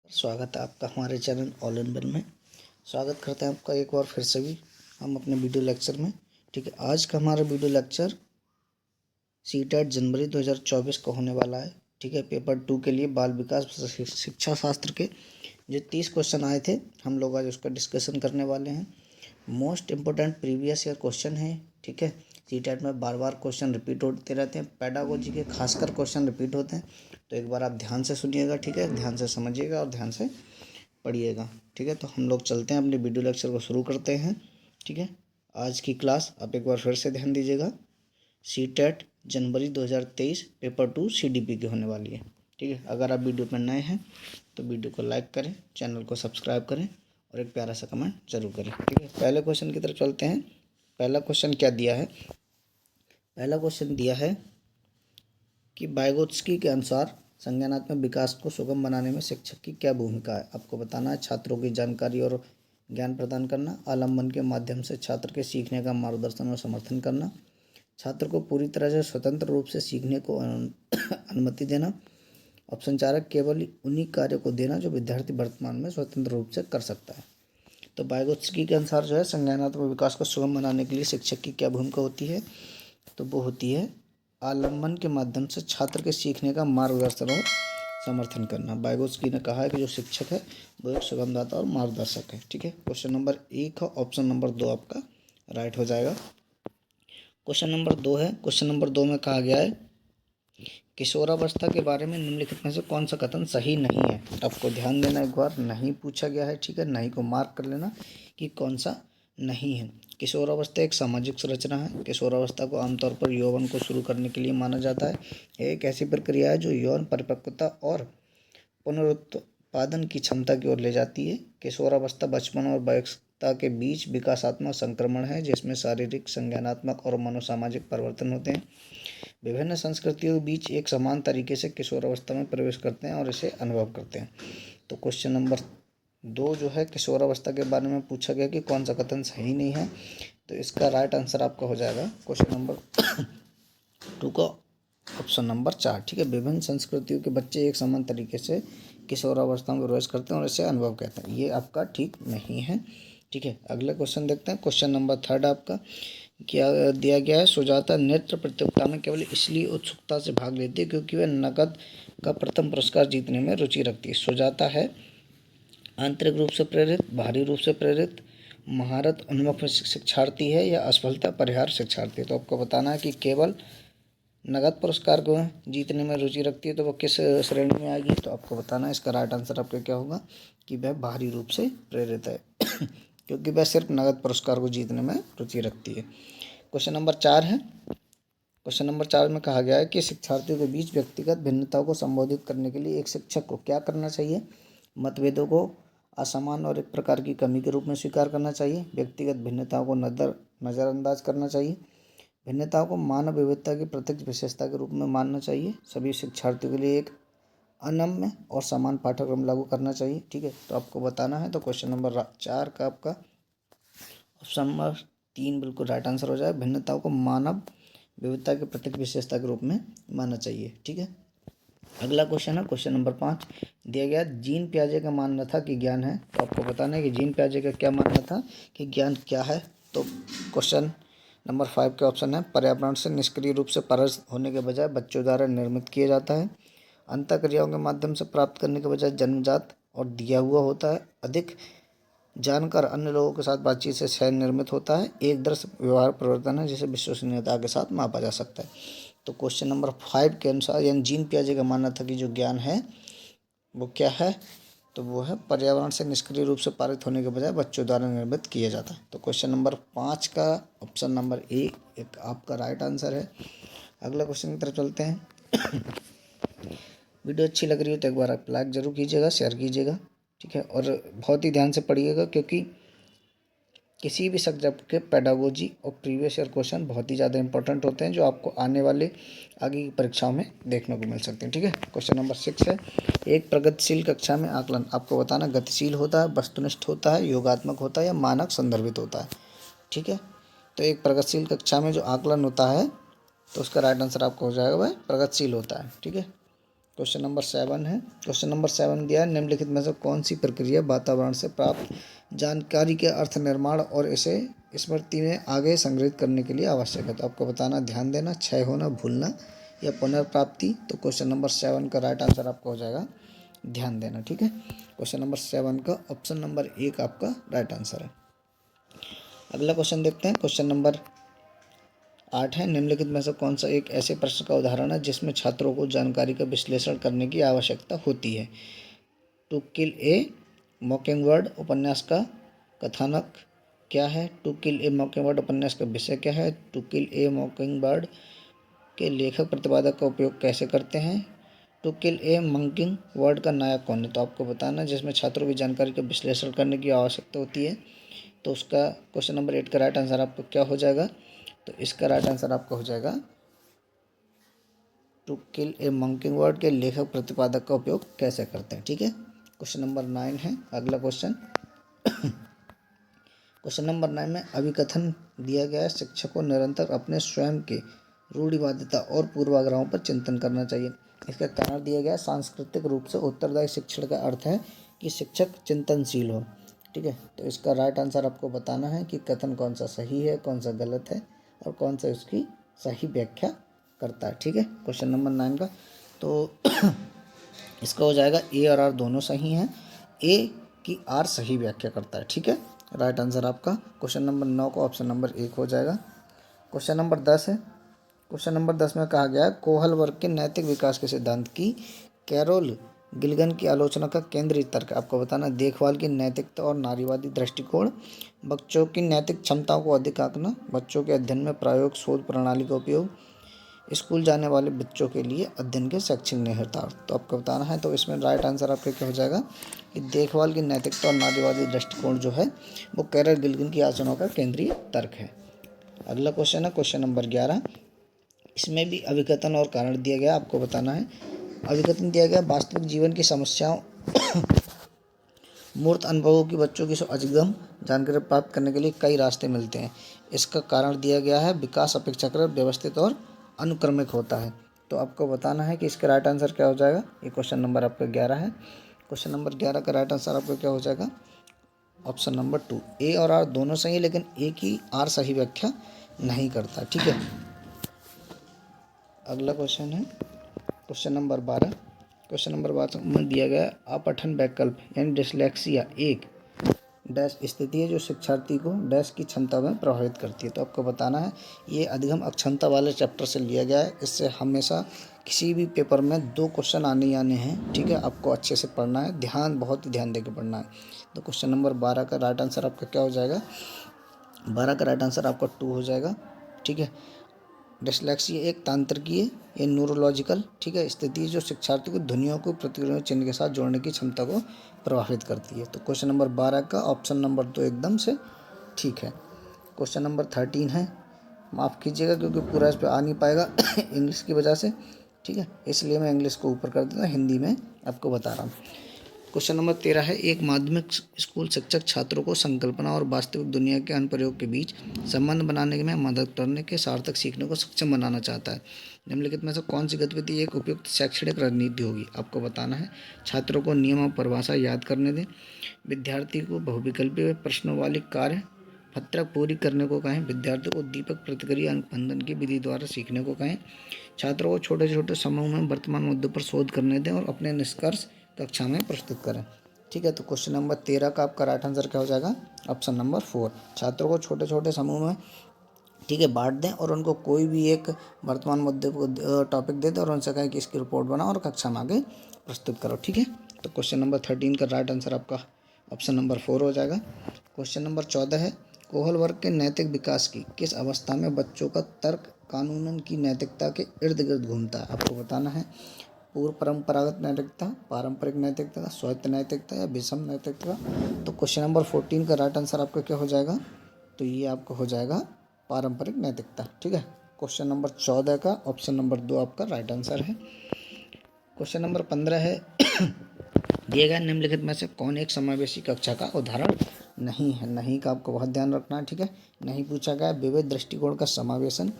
स्वागत है आपका हमारे चैनल ऑल इन वन में। स्वागत करते हैं आपका एक बार फिर से भी हम अपने वीडियो लेक्चर में। ठीक है, आज का हमारा वीडियो लेक्चर सीटेट जनवरी 2024 को होने वाला है। ठीक है, पेपर 2 के लिए बाल विकास शिक्षा शास्त्र के जो 30 क्वेश्चन आए थे, हम लोग आज उसका डिस्कशन करने वाले हैं। Most important previous year question है। ठीक है, सीटेट में बार बार क्वेश्चन रिपीट होते रहते हैं, पेडागोजी के खासकर क्वेश्चन रिपीट होते हैं। तो एक बार आप ध्यान से सुनिएगा, ठीक है, ध्यान से समझिएगा और ध्यान से पढ़िएगा। ठीक है, तो हम लोग चलते हैं, अपने वीडियो लेक्चर को शुरू करते हैं। ठीक है, आज की क्लास आप एक बार फिर से ध्यान दीजिएगा। सीटेट जनवरी 2023 पेपर 2 सीडीपी की होने वाली है। ठीक है, अगर आप वीडियो पर नए हैं तो वीडियो को लाइक करें, चैनल को सब्सक्राइब करें और एक प्यारा सा कमेंट जरूर करें। ठीक है, पहले क्वेश्चन की तरफ चलते हैं। पहला क्वेश्चन क्या दिया है? पहला क्वेश्चन दिया है कि वाइगोत्स्की के अनुसार संज्ञानात्मक विकास को सुगम बनाने में शिक्षक की क्या भूमिका है? आपको बताना है। छात्रों की जानकारी और ज्ञान प्रदान करना, आलम्बन के माध्यम से छात्र के सीखने का मार्गदर्शन और समर्थन करना, छात्र को पूरी तरह से स्वतंत्र रूप से सीखने को अनुमति देना, औपचारिक केवल उन्हीं कार्यों को देना जो विद्यार्थी वर्तमान में स्वतंत्र रूप से कर सकता है। तो वाइगोत्स्की के अनुसार जो है संज्ञानात्मक विकास को सुगम बनाने के लिए शिक्षक की क्या भूमिका होती है? तो वो होती है आलम्बन के माध्यम से छात्र के सीखने का मार्गदर्शन और समर्थन करना। वाइगोत्स्की ने कहा है कि जो शिक्षक है वो एक सुगमदाता और मार्गदर्शक है। ठीक है, क्वेश्चन नंबर 1 है, ऑप्शन नंबर 2 आपका राइट हो जाएगा। क्वेश्चन नंबर 2 है। क्वेश्चन नंबर 2 में कहा गया है किशोरावस्था के बारे में निम्नलिखित में से कौन सा कथन सही नहीं है? आपको ध्यान देना, एक बार नहीं पूछा गया है। ठीक है, नहीं को मार्क कर लेना कि कौन सा नहीं है। किशोरावस्था एक सामाजिक संरचना है। किशोरावस्था को आमतौर पर यौवन को शुरू करने के लिए माना जाता है। यह एक ऐसी प्रक्रिया है जो यौन परिपक्वता और पुनरुत्पादन की क्षमता की ओर ले जाती है। किशोरावस्था बचपन और वयस्कता के बीच विकासात्मक संक्रमण है जिसमें शारीरिक, संज्ञानात्मक और मनोसामाजिक परिवर्तन होते हैं। विभिन्न संस्कृतियों के बीच एक समान तरीके से किशोरावस्था में प्रवेश करते हैं और इसे अनुभव करते हैं। तो क्वेश्चन नंबर 2 जो है किशोरावस्था के बारे में पूछा गया कि कौन सा कथन सही नहीं है, तो इसका राइट आंसर आपका हो जाएगा क्वेश्चन नंबर 2 का ऑप्शन नंबर 4। ठीक है, विभिन्न संस्कृतियों के बच्चे एक समान तरीके से किशोरावस्था में प्रवेश करते हैं और इसे अनुभव कहते हैं। ये आपका ठीक नहीं है। ठीक है, अगला क्वेश्चन देखते हैं। क्वेश्चन नंबर 3 आपका क्या दिया गया है? सुजाता नृत्य प्रतियोगिता में केवल इसलिए उत्सुकता से भाग लेती है क्योंकि वह नकद का प्रथम पुरस्कार जीतने में रुचि रखती है। सुजाता है आंतरिक रूप से प्रेरित, बाहरी रूप से प्रेरित, महारत उन्मुख शिक्षार्थी है या असफलता परिहार शिक्षार्थी है? तो आपको बताना है कि केवल नगद पुरस्कार को जीतने में रुचि रखती है तो वो किस श्रेणी में आएगी? तो आपको बताना है। इसका राइट आंसर आपका क्या होगा कि वह बाहरी रूप से प्रेरित है क्योंकि वह सिर्फ नगद पुरस्कार को जीतने में रुचि रखती है। क्वेश्चन नंबर 4 है। क्वेश्चन नंबर 4 में कहा गया है कि शिक्षार्थियों के बीच व्यक्तिगत भिन्नताओं को संबोधित करने के लिए एक शिक्षक को क्या करना चाहिए? मतभेदों को असमान और एक प्रकार की कमी के रूप में स्वीकार करना चाहिए, व्यक्तिगत भिन्नताओं को नज़रअंदाज करना चाहिए, भिन्नताओं को मानव विविधता की प्रत्यक्ष विशेषता के रूप में मानना चाहिए, सभी शिक्षार्थियों के लिए एक अनम्य और समान पाठ्यक्रम लागू करना चाहिए। ठीक है, तो आपको बताना है। तो क्वेश्चन नंबर 4 का आपका ऑप्शन नंबर 3 बिल्कुल राइट आंसर हो जाए। भिन्नताओं को मानव विविधता के प्रत्येक विशेषता के रूप में मानना चाहिए। ठीक है, अगला क्वेश्चन है क्वेश्चन नंबर 5 दिया गया जीन पियाजे का मानना था कि ज्ञान है। तो आपको बताना है कि जीन पियाजे का क्या मानना था कि ज्ञान क्या है। तो क्वेश्चन नंबर 5 के ऑप्शन है पर्यावरण से निष्क्रिय रूप से परस होने के बजाय बच्चों द्वारा निर्मित किया जाता है, अंतःक्रियाओं के माध्यम से प्राप्त करने के बजाय जन्मजात और दिया हुआ होता है, अधिक जानकर अन्य लोगों के साथ बातचीत से स्वयं निर्मित होता है, एक दृश्य व्यवहार परिवर्तन है जिसे विश्वसनीयता के साथ मापा जा सकता है। तो क्वेश्चन नंबर 5 के अनुसार यानी जीन पियाजे का मानना था कि जो ज्ञान है वो क्या है? तो वो है पर्यावरण से निष्क्रिय रूप से पारित होने के बजाय बच्चों द्वारा निर्मित किया जाता है। तो क्वेश्चन नंबर 5 का ऑप्शन नंबर ए एक आपका राइट आंसर है। अगला क्वेश्चन की तरफ चलते हैं। वीडियो अच्छी लग रही हो तो एक बार आप लाइक जरूर कीजिएगा, शेयर कीजिएगा। ठीक है, और बहुत ही ध्यान से पढ़िएगा क्योंकि किसी भी सब्जेक्ट के पेडागोजी और प्रीवियस ईयर क्वेश्चन बहुत ही ज़्यादा इंपॉर्टेंट होते हैं जो आपको आने वाले आगे की परीक्षाओं में देखने को मिल सकते हैं। ठीक है, क्वेश्चन नंबर 6 है एक प्रगतिशील कक्षा में आकलन आपको बताना गतिशील होता है, वस्तुनिष्ठ होता है, योगात्मक होता है या मानक संदर्भित होता है? ठीक है, तो एक प्रगतिशील कक्षा में जो आकलन होता है तो उसका राइट आंसर आपका हो जाएगा वह प्रगतिशील होता है। ठीक है, क्वेश्चन नंबर 7 है। क्वेश्चन नंबर 7 दिया है, निम्नलिखित में से कौन सी प्रक्रिया वातावरण से प्राप्त जानकारी के अर्थ निर्माण और इसे स्मृति में आगे संग्रहित करने के लिए आवश्यक है। तो आपको बताना, ध्यान देना, क्षय होना, भूलना या पुनर्प्राप्ति। तो क्वेश्चन नंबर 7 का राइट आंसर आपका हो जाएगा ध्यान देना। ठीक है, क्वेश्चन नंबर 7 का ऑप्शन नंबर 1 आपका राइट आंसर है। अगला क्वेश्चन देखते हैं। क्वेश्चन नंबर 8 है, निम्नलिखित में से कौन सा एक ऐसे प्रश्न का उदाहरण है जिसमें छात्रों को जानकारी का विश्लेषण करने की आवश्यकता होती है। टू किल ए मॉकिंगबर्ड उपन्यास का कथानक क्या है? टू किल ए मॉकिंगबर्ड उपन्यास का विषय क्या है? टू किल ए मॉकिंगबर्ड के लेखक प्रतिपादक का उपयोग कैसे करते हैं? टू किल ए मॉकिंग बर्ड का नायक कौन है? तो आपको बताना, जिसमें छात्रों की जानकारी का विश्लेषण करने की आवश्यकता होती है। तो उसका क्वेश्चन नंबर 8 का राइट आंसर आपको क्या हो जाएगा? तो इसका राइट आंसर आपका हो जाएगा टू किल ए मॉकिंगबर्ड के लेखक प्रतिपादक का उपयोग कैसे करते हैं। ठीक है, क्वेश्चन नंबर 9 है अगला क्वेश्चन। क्वेश्चन नंबर 9 में अभिकथन दिया गया है, शिक्षक को निरंतर अपने स्वयं के रूढ़िवादिता और पूर्वाग्रहों पर चिंतन करना चाहिए। इसका कारण दिया गया है, सांस्कृतिक रूप से उत्तरदायी शिक्षण का अर्थ है कि शिक्षक चिंतनशील हो। ठीक है, तो इसका राइट आंसर आपको बताना है कि कथन कौन सा सही है, कौन सा गलत है और कौन सा उसकी सही व्याख्या करता है। ठीक है, क्वेश्चन नंबर 9 का तो इसका हो जाएगा ए और आर दोनों सही हैं। ए की आर सही व्याख्या करता है। ठीक है, राइट आंसर आपका क्वेश्चन नंबर 9 का ऑप्शन नंबर 1 हो जाएगा। क्वेश्चन नंबर 10 है। क्वेश्चन नंबर 10 में कहा गया है, कोहल वर्ग के नैतिक विकास के सिद्धांत की कैरोल गिलगन की आलोचना का केंद्रीय तर्क। आपको बताना, देखभाल की नैतिकता और नारीवादी दृष्टिकोण, बच्चों की नैतिक क्षमताओं को अधिक आंकना, बच्चों के अध्ययन में प्रायोग शोध प्रणाली का उपयोग, स्कूल जाने वाले बच्चों के लिए अध्ययन के शैक्षिक निहितार्थ। तो आपको बताना है, तो इसमें राइट आंसर आपका क्या हो जाएगा कि देखभाल की नैतिकता और नारीवादी दृष्टिकोण जो है वो कैरल गिलगन की आलोचना का केंद्रीय तर्क है। अगला क्वेश्चन है क्वेश्चन नंबर 11। इसमें भी अभिकथन और कारण दिया गया, आपको बताना है। अभिकथन दिया गया, वास्तविक जीवन की समस्याओं मूर्त अनुभवों की बच्चों की अधिगम जानकारी प्राप्त करने के लिए कई रास्ते मिलते हैं। इसका कारण दिया गया है, विकास अपेक्षाकृत व्यवस्थित और अनुक्रमिक होता है। तो आपको बताना है कि इसका राइट आंसर क्या हो जाएगा। ये क्वेश्चन नंबर आपका 11 है। क्वेश्चन नंबर 11 का राइट आंसर आपका क्या हो जाएगा? Option number 2। ए और आर दोनों सही, लेकिन ए की आर सही व्याख्या नहीं करता। ठीक है, अगला क्वेश्चन है क्वेश्चन नंबर 12। क्वेश्चन नंबर 12 में दिया गया, अपठन वैकल्प यानी डिसलेक्सिया एक डैश स्थिति है जो शिक्षार्थी को डैश की क्षमता में प्रभावित करती है। तो आपको बताना है, ये अधिगम अक्षमता वाले चैप्टर से लिया गया है। इससे हमेशा किसी भी पेपर में 2 क्वेश्चन आने ही आने हैं। ठीक है, आपको अच्छे से पढ़ना है, बहुत ही ध्यान देकर पढ़ना है। तो क्वेश्चन नंबर 12 का राइट आंसर आपका क्या हो जाएगा? 12 का राइट आंसर आपका 2 हो जाएगा। ठीक है, डिसलेक्सिया एक तांत्रिकीय या न्यूरोलॉजिकल ठीक है स्थिति है जो शिक्षार्थी को ध्वनियों को प्रतिध्वनि चिन्ह के साथ जोड़ने की क्षमता को प्रभावित करती है। तो क्वेश्चन नंबर 12 का ऑप्शन नंबर 2 एकदम से ठीक है। क्वेश्चन नंबर 13 है, माफ़ कीजिएगा क्योंकि पूरा इस पर आ नहीं पाएगा इंग्लिश की वजह से। ठीक है, इसलिए मैं इंग्लिश को ऊपर कर देता, हिंदी में आपको बता रहा हूँ। क्वेश्चन नंबर 13 है, एक माध्यमिक स्कूल शिक्षक छात्रों को संकल्पना और वास्तविक दुनिया के अनुप्रयोग के बीच संबंध बनाने में मदद करने के सार्थक सीखने को सक्षम बनाना चाहता है। निम्नलिखित में से कौन सी गतिविधि एक उपयुक्त शैक्षणिक रणनीति होगी? आपको बताना है। छात्रों को नियम और परिभाषा याद करने दें, विद्यार्थी को बहुविकल्पीय प्रश्नों वाली कार्य पत्रक पूरी करने को कहें, विद्यार्थी को दीपक प्रतिक्रिया अनुबंधन की विधि द्वारा सीखने को कहें, छात्रों को छोटे छोटे समूह में वर्तमान मुद्दों पर शोध करने दें और अपने निष्कर्ष कक्षा में प्रस्तुत करें। ठीक है, तो क्वेश्चन नंबर 13 का आपका राइट आंसर क्या हो जाएगा? Option number 4। छात्रों को छोटे छोटे समूह में ठीक है बांट दें और उनको कोई भी एक वर्तमान मुद्दे को टॉपिक दे दें और उनसे कहें कि इसकी रिपोर्ट बनाओ और कक्षा में आगे प्रस्तुत करो। ठीक है, तो क्वेश्चन नंबर 13 का राइट आंसर आपका ऑप्शन नंबर 4 हो जाएगा। क्वेश्चन नंबर 14 है, कोहल वर्ग के नैतिक विकास की किस अवस्था में बच्चों का तर्क कानूनन की नैतिकता के इर्द गिर्द घूमता है? आपको बताना है। पूर्व परंपरागत नैतिकता, पारंपरिक नैतिकता, स्वायत्त नैतिकता या विषम नैतिकता। तो क्वेश्चन नंबर 14 का राइट आंसर आपका क्या हो जाएगा? तो ये आपका हो जाएगा पारंपरिक नैतिकता। ठीक है, क्वेश्चन नंबर 14 का ऑप्शन नंबर 2 आपका राइट आंसर है। क्वेश्चन नंबर 15 है, दिए गए निम्नलिखित में से कौन एक समावेशी कक्षा का उदाहरण नहीं है? नहीं का आपको बहुत ध्यान रखना है। ठीक है, नहीं पूछा गया। विविध दृष्टिकोण का समावेशन,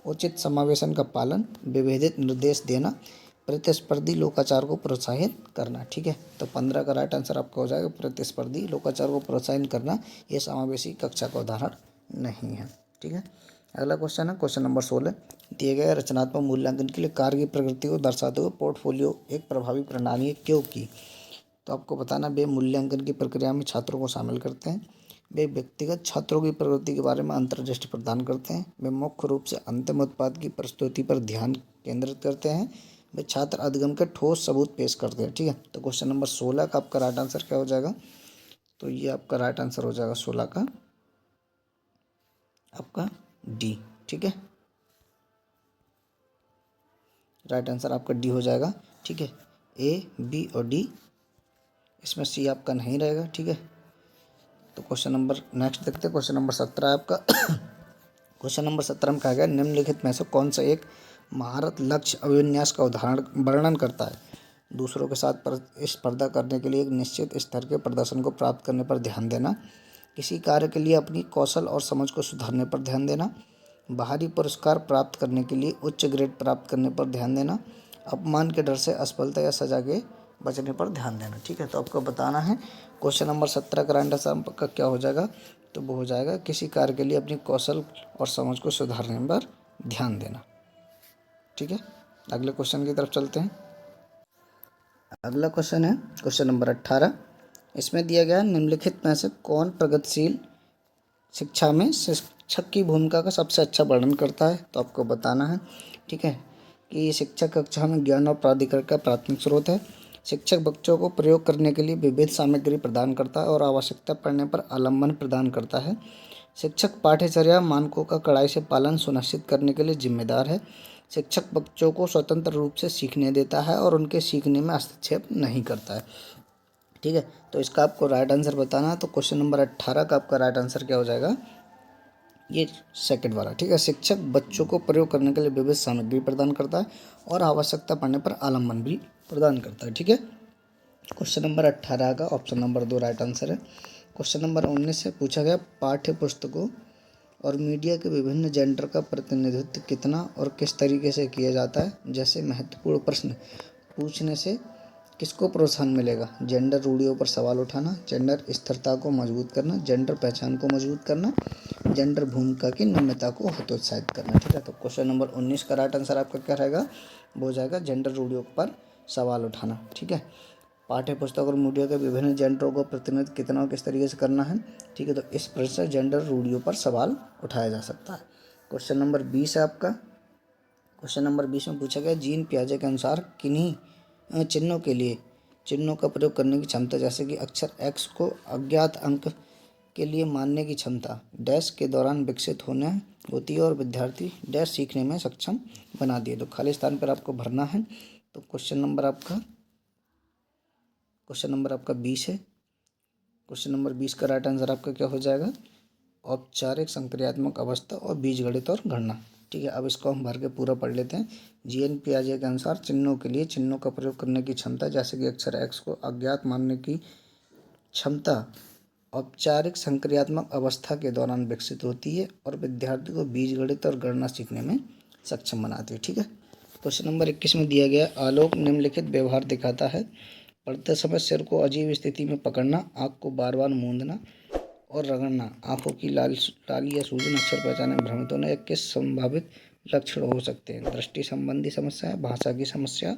उचित समावेशन का पालन, विभेदित निर्देश देना, प्रतिस्पर्धी लोकाचार को प्रोत्साहित करना। ठीक है, तो 15 का राइट आंसर आपका हो जाएगा प्रतिस्पर्धी लोकाचार को प्रोत्साहित करना। ये समावेशी कक्षा का उदाहरण नहीं है। ठीक है, अगला क्वेश्चन है क्वेश्चन नंबर 16। दिए गए रचनात्मक मूल्यांकन के लिए कार्य की प्रकृति को दर्शाते हुए पोर्टफोलियो एक प्रभावी प्रणाली है क्योंकि, तो आपको बताना वे मूल्यांकन की प्रक्रिया में छात्रों को शामिल करते हैं, वे व्यक्तिगत छात्रों की प्रगति के बारे में अंतर्दृष्टि प्रदान करते हैं, वे मुख्य रूप से अंतिम उत्पाद की प्रस्तुति पर ध्यान केंद्रित करते हैं, वे छात्र अधिगम के ठोस सबूत पेश करते हैं। ठीक है, तो क्वेश्चन नंबर 16 का आपका राइट आंसर क्या हो जाएगा? तो ये आपका राइट आंसर हो जाएगा 16 का आपका डी। ठीक है, राइट आंसर आपका डी हो जाएगा। ठीक है, ए, बी और डी, इसमें सी आपका नहीं रहेगा। ठीक है, तो क्वेश्चन नंबर नेक्स्ट देखते हैं। क्वेश्चन नंबर 17 है आपका। क्वेश्चन नंबर 17 में कहा गया निम्नलिखित में से कौन सा एक महारत लक्ष्य अभिविन्यास का उदाहरण वर्णन करता है? दूसरों के साथ स्पर्धा करने के लिए एक निश्चित स्तर के प्रदर्शन को प्राप्त करने पर ध्यान देना, किसी कार्य के लिए अपनी कौशल और समझ को सुधारने पर ध्यान देना, बाहरी पुरस्कार प्राप्त करने के लिए उच्च ग्रेड प्राप्त करने पर ध्यान देना, अपमान के डर से असफलता या सजा के बचने पर ध्यान देना। ठीक है, तो आपको बताना है क्वेश्चन नंबर 17 का राइट आंसर का क्या हो जाएगा? तो वो हो जाएगा किसी कार्य के लिए अपनी कौशल और समझ को सुधारने पर ध्यान देना। ठीक है, अगले क्वेश्चन की तरफ चलते हैं। अगला क्वेश्चन है क्वेश्चन नंबर 18। इसमें दिया गया निम्नलिखित में से कौन प्रगतिशील शिक्षा में शिक्षक की भूमिका का सबसे अच्छा वर्णन करता है? तो आपको बताना है, ठीक है, कि शिक्षक कक्षा में ज्ञान और प्राधिकरण का प्राथमिक स्रोत है। शिक्षक बच्चों को प्रयोग करने के लिए विविध सामग्री प्रदान करता है और आवश्यकता पड़ने पर आलम्बन प्रदान करता है। शिक्षक पाठ्यचर्या मानकों का कड़ाई से पालन सुनिश्चित करने के लिए जिम्मेदार है। शिक्षक बच्चों को स्वतंत्र रूप से सीखने देता है और उनके सीखने में हस्तक्षेप नहीं करता है। ठीक है, तो इसका आपको राइट आंसर बताना है। तो क्वेश्चन नंबर 18 का आपका राइट आंसर क्या हो जाएगा? ये सेकंड वाला। ठीक है, शिक्षक बच्चों को प्रयोग करने के लिए विविध सामग्री प्रदान करता है और आवश्यकता पड़ने पर आलम्बन भी प्रदान करता है। ठीक है, क्वेश्चन नंबर 18 का ऑप्शन नंबर 2 राइट आंसर है। क्वेश्चन नंबर 19 से पूछा गया पाठ्य पुस्तकों और मीडिया के विभिन्न जेंडर का प्रतिनिधित्व कितना और किस तरीके से किया जाता है? जैसे महत्वपूर्ण प्रश्न पूछने से किसको प्रोत्साहन मिलेगा? जेंडर रूढ़ियों पर सवाल उठाना, जेंडर स्थिरता को मजबूत करना, जेंडर पहचान को मजबूत करना, जेंडर भूमिका की नम्यता को हतोत्साहित करना। ठीक है, तो क्वेश्चन नंबर 19 का राइट आंसर आपका क्या रहेगा? वो हो जाएगा जेंडर रूढ़ियों पर सवाल उठाना। ठीक है, पाठ्य पुस्तक और मीडिया के विभिन्न जेंडरों को प्रतिनिधित्व कितना और किस तरीके से करना है? ठीक है, तो इस प्रश्न से जेंडर रूढ़ियों पर सवाल उठाया जा सकता है। क्वेश्चन नंबर 20 है आपका। क्वेश्चन नंबर 20 में पूछा गया जीन पियाजे के अनुसार किन्हीं चिन्हों के लिए चिन्हों का प्रयोग करने की क्षमता, जैसे कि अक्षर एक्स को अज्ञात अंक के लिए मानने की क्षमता डैश के दौरान विकसित होने होती है और विद्यार्थी डैश सीखने में सक्षम बना दिए। तो खाली स्थान पर आपको भरना है। तो क्वेश्चन नंबर आपका 20 है। क्वेश्चन नंबर 20 का राइट आंसर आपका क्या हो जाएगा? औपचारिक संक्रियात्मक अवस्था और बीजगणित और गणना। ठीक है, अब इसको हम भर के पूरा पढ़ लेते हैं। जीएन पियाजे के अनुसार चिन्हों के लिए चिन्हों का प्रयोग करने की क्षमता, जैसे कि अक्षर एक्स को अज्ञात मानने की क्षमता औपचारिक संक्रियात्मक अवस्था के दौरान विकसित होती है और विद्यार्थी को बीजगणित और गणना सीखने में सक्षम बनाती है। ठीक है, क्वेश्चन नंबर 21 में दिया गया आलोक निम्नलिखित व्यवहार दिखाता है। पढ़ते समय सिर को अजीब स्थिति में पकड़ना, आँख को बार बार मूंदना और रगड़ना, आंखों की लाली या सूजन, अक्षर पहचानने में भ्रमित होना, या किस संभावित लक्षण हो सकते हैं? दृष्टि संबंधी समस्या, भाषा की समस्या,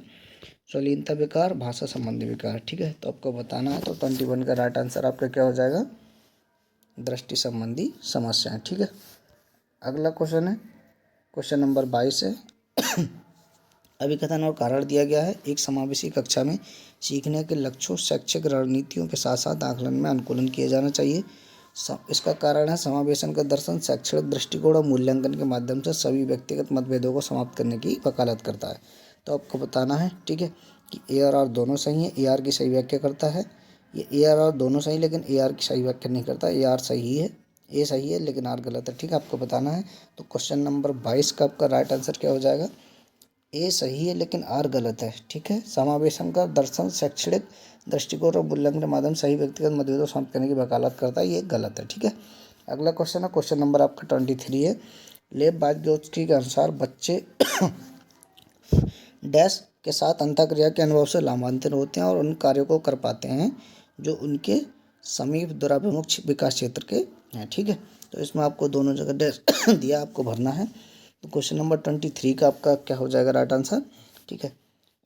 स्वलीनता विकार, भाषा संबंधी विकार। ठीक है, तो आपको बताना है। तो 21 का राइट आंसर आपका क्या हो जाएगा? दृष्टि संबंधी समस्याएं। ठीक है, अगला क्वेश्चन है क्वेश्चन नंबर 22 है। अभिकथन और कारण दिया गया है। एक समावेशी कक्षा में सीखने के लक्ष्यों, शैक्षिक रणनीतियों के साथ साथ आकलन में अनुकूलन किया जाना चाहिए। इसका कारण है समावेशन का दर्शन शैक्षणिक दृष्टिकोण और मूल्यांकन के माध्यम से सभी व्यक्तिगत मतभेदों को समाप्त करने की वकालत करता है। तो आपको बताना है, ठीक है, कि ए और आर दोनों सही है। ए आर की सही व्याख्या करता है। ये ए आर दोनों सही, लेकिन ए आर की सही व्याख्या नहीं करता। ए आर सही है, ए सही है, लेकिन आर गलत है। ठीक है, आपको बताना है। तो क्वेश्चन नंबर 22 का आपका राइट आंसर क्या हो जाएगा? ए सही है लेकिन आर गलत है। ठीक है, समावेशन का दर्शन शैक्षणिक दृष्टिकोण और मूल्यांकन के माध्यम सही व्यक्तिगत मतभेदों समाप्त करने की वकालत करता है, ये गलत है। ठीक है, अगला क्वेश्चन है क्वेश्चन नंबर आपका 23 है। लेब वाइटगोत्स्की के अनुसार बच्चे डैश के साथ अंतःक्रिया के अनुभव से लाभान्वित होते हैं और उन कार्यों को कर पाते हैं जो उनके समीप दूराभिमुख विकास क्षेत्र के हैं। ठीक है, तो इसमें आपको दोनों जगह डैश दिया, आपको भरना है। तो क्वेश्चन नंबर 23 का आपका क्या हो जाएगा राइट आंसर। ठीक है,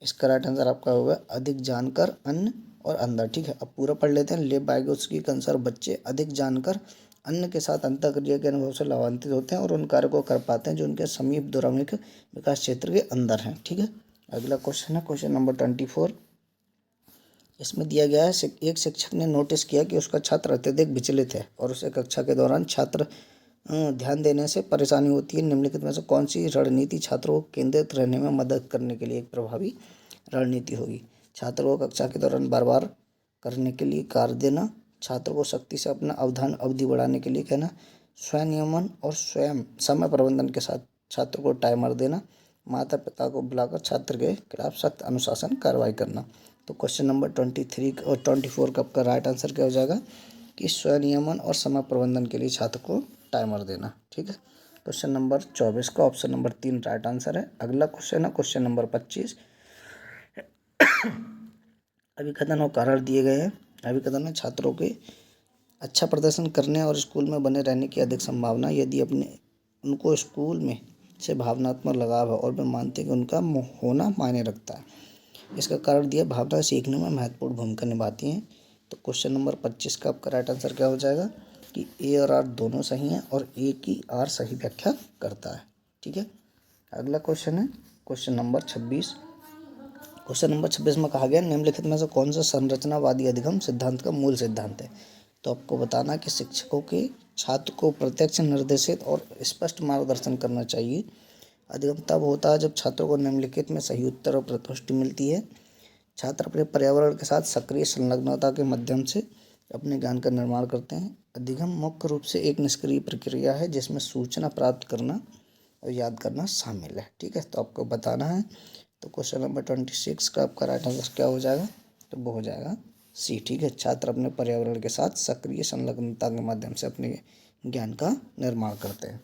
इसका राइट आंसर आपका होगा अधिक जानकर अन्न और अंदर। ठीक है, अब पूरा पढ़ लेते हैं। लेब वाइगोत्स्की के अनुसार बच्चे अधिक जानकर अन्न के साथ अंतःक्रिया के अनुभव से लाभान्वित होते हैं और उन कार्यों को कर पाते हैं जो उनके समीप दूराभिमुख विकास क्षेत्र के अंदर हैं। ठीक है, अगला क्वेश्चन है क्वेश्चन नंबर 24। इसमें दिया गया है एक शिक्षक ने नोटिस किया कि उसका छात्र अत्यधिक विचलित है और उसे कक्षा के दौरान छात्र ध्यान देने से परेशानी होती है। निम्नलिखित में से कौन सी रणनीति छात्रों को केंद्रित रहने में मदद करने के लिए एक प्रभावी रणनीति होगी। छात्रों को कक्षा के दौरान बार बार करने के लिए कार्य देना, छात्रों को सख्ती से अपना अवधान अवधि बढ़ाने के लिए कहना, स्वयं नियमन और स्वयं समय प्रबंधन के साथ छात्र को टाइमर देना, माता पिता को बुलाकर छात्र के खिलाफ सख्त अनुशासन कार्रवाई करना। तो क्वेश्चन नंबर 23 और 24 का आपका राइट आंसर क्या हो जाएगा कि स्वयं नियमन और समय प्रबंधन के लिए छात्र को टाइमर देना। ठीक है, क्वेश्चन नंबर 24 का ऑप्शन नंबर 3 राइट आंसर है। अगला क्वेश्चन है क्वेश्चन नंबर 25। अभिकथन और कारण दिए गए हैं। अभिकथन में छात्रों के अच्छा प्रदर्शन करने और स्कूल में बने रहने की अधिक संभावना यदि उनको स्कूल में से भावनात्मक लगाव है और वे मानते हैं कि उनका होना मायने रखता है। इसका कारण दिया भावना सीखने में महत्वपूर्ण भूमिका निभाती हैं। तो क्वेश्चन नंबर 25 का आपका राइट आंसर क्या हो जाएगा कि ए और आर दोनों सही हैं और ए की आर सही व्याख्या करता है। ठीक है, अगला क्वेश्चन है क्वेश्चन नंबर 26। क्वेश्चन नंबर 26 में कहा गया निम्नलिखित में से कौन सा संरचनावादी अधिगम सिद्धांत का मूल सिद्धांत है। तो आपको बताना कि शिक्षकों के छात्र को प्रत्यक्ष निर्देशित और स्पष्ट मार्गदर्शन करना चाहिए। अधिगम तब होता है जब छात्रों को निम्नलिखित में सही उत्तर और प्रत्युष्टि मिलती है। छात्र अपने पर्यावरण के साथ सक्रिय संलग्नता के माध्यम से अपने ज्ञान का निर्माण करते हैं। अधिगम मुख्य रूप से एक निष्क्रिय प्रक्रिया है जिसमें सूचना प्राप्त करना और याद करना शामिल है। ठीक है, तो आपको बताना है। तो क्वेश्चन नंबर 26 का आपका राइट आंसर क्या हो जाएगा, तो वो हो जाएगा सी। ठीक है, छात्र अपने पर्यावरण के साथ सक्रिय संलग्नता के माध्यम से अपने ज्ञान का निर्माण करते हैं।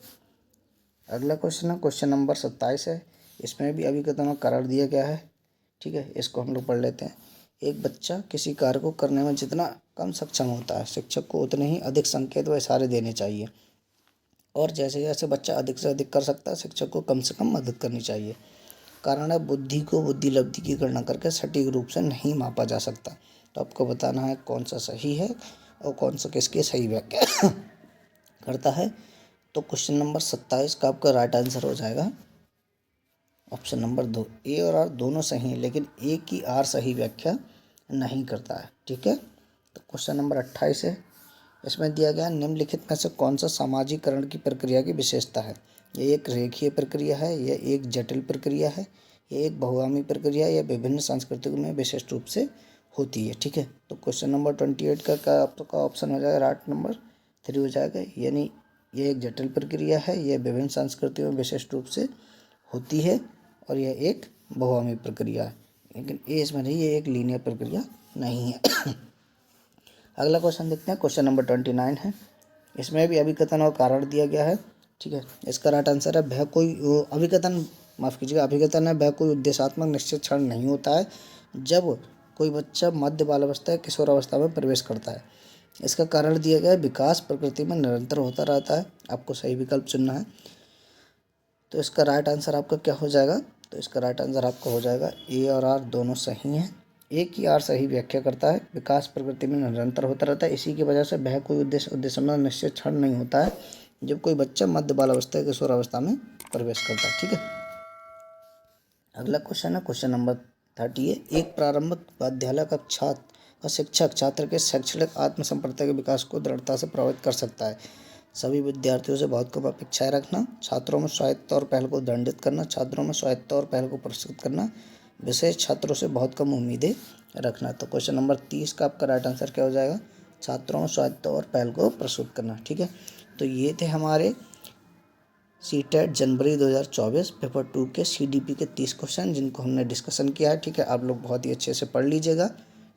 अगला क्वेश्चन है क्वेश्चन नंबर 27 है। इसमें भी अभिकथन और कारण दिया गया है। ठीक है, इसको हम लोग पढ़ लेते हैं। एक बच्चा किसी कार्य को करने में जितना कम सक्षम होता है शिक्षक को उतने ही अधिक संकेत व इशारे देने चाहिए और जैसे जैसे बच्चा अधिक से अधिक कर सकता है शिक्षक को कम से कम मदद करनी चाहिए। कारण है बुद्धि को बुद्धि लब्धि की गणना करके सटीक रूप से नहीं मापा जा सकता। तो आपको बताना है कौन सा सही है और कौन सा किसकी सही व्याख्या करता है। तो क्वेश्चन नंबर 27 का आपका राइट आंसर हो जाएगा ऑप्शन नंबर 2। ए और आर दोनों सही हैं लेकिन ए की आर सही व्याख्या नहीं करता है। ठीक है, तो क्वेश्चन नंबर 28 है। इसमें दिया गया निम्नलिखित में से कौन सा सामाजिकरण की प्रक्रिया की विशेषता है। यह एक रेखीय प्रक्रिया है, यह एक जटिल प्रक्रिया है, यह एक बहुआयामी प्रक्रिया या विभिन्न संस्कृतियों में विशिष्ट रूप से होती है। ठीक है, तो क्वेश्चन नंबर 28 का आपका ऑप्शन हो जाएगा राइट नंबर 3 हो जाएगा, यानी यह एक जटिल प्रक्रिया है, यह विभिन्न संस्कृतियों में विशिष्ट रूप से होती है और यह एक बहुआयामी प्रक्रिया है। लेकिन ए इसमें नहीं, ये एक लीनियर प्रक्रिया नहीं है। अगला क्वेश्चन देखते हैं क्वेश्चन नंबर 29 है। इसमें भी अभिकथन और कारण दिया गया है। ठीक है, इसका राइट आंसर है वह कोई अभिकथन माफ़ कीजिएगा अभिकथन है वह कोई उद्देश्यात्मक निश्चित क्षण नहीं होता है जब कोई बच्चा मध्य बालावस्था या किशोरावस्था में प्रवेश करता है। इसका कारण दिया गया है विकास प्रकृति में निरंतर होता रहता है। आपको सही विकल्प चुनना है। तो इसका राइट आंसर आपका क्या हो जाएगा, तो इसका राइट आंसर आपका हो जाएगा ए और आर दोनों सही हैं। ए की आर सही व्याख्या करता है। विकास प्रकृति में निरंतर होता रहता है, इसी की वजह से वह कोई उद्देश्य में निश्चित क्षण नहीं होता है जब कोई बच्चा मध्य बालावस्था या किशोरावस्था में प्रवेश करता है। ठीक है, अगला क्वेश्चन है क्वेश्चन नंबर 30 है। एक प्रारंभिक विद्यालय का छात्र और शिक्षक छात्र के शैक्षणिक आत्मसंप्रदाय के विकास को दृढ़ता से प्रभावित कर सकता है। सभी विद्यार्थियों से बहुत कम अपेक्षाएं रखना, छात्रों में स्वायत्तता और पहल को दंडित करना, छात्रों में स्वायत्तता और पहल को पुरस्कृत करना, विशेष छात्रों से बहुत कम उम्मीदें रखना। तो क्वेश्चन नंबर 30 का आपका राइट आंसर क्या हो जाएगा, छात्रों में स्वायत्तता और पहल को प्रस्तुत करना। ठीक है, तो ये थे हमारे सीटेट जनवरी 2024 पेपर 2 के सीडीपी के 30 क्वेश्चन जिनको हमने डिस्कशन किया है। ठीक है, आप लोग बहुत ही अच्छे से पढ़ लीजिएगा।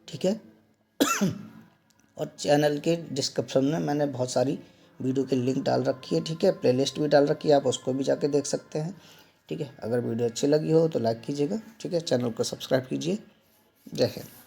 ठीक है, और चैनल के डिस्क्रिप्शन में मैंने बहुत सारी वीडियो की लिंक डाल रखी है। ठीक है, प्लेलिस्ट भी डाल रखी है, आप उसको भी जाके देख सकते हैं। ठीक है। अगर वीडियो अच्छी लगी हो तो लाइक कीजिएगा, ठीक है। चैनल को सब्सक्राइब कीजिए। जय हिंद।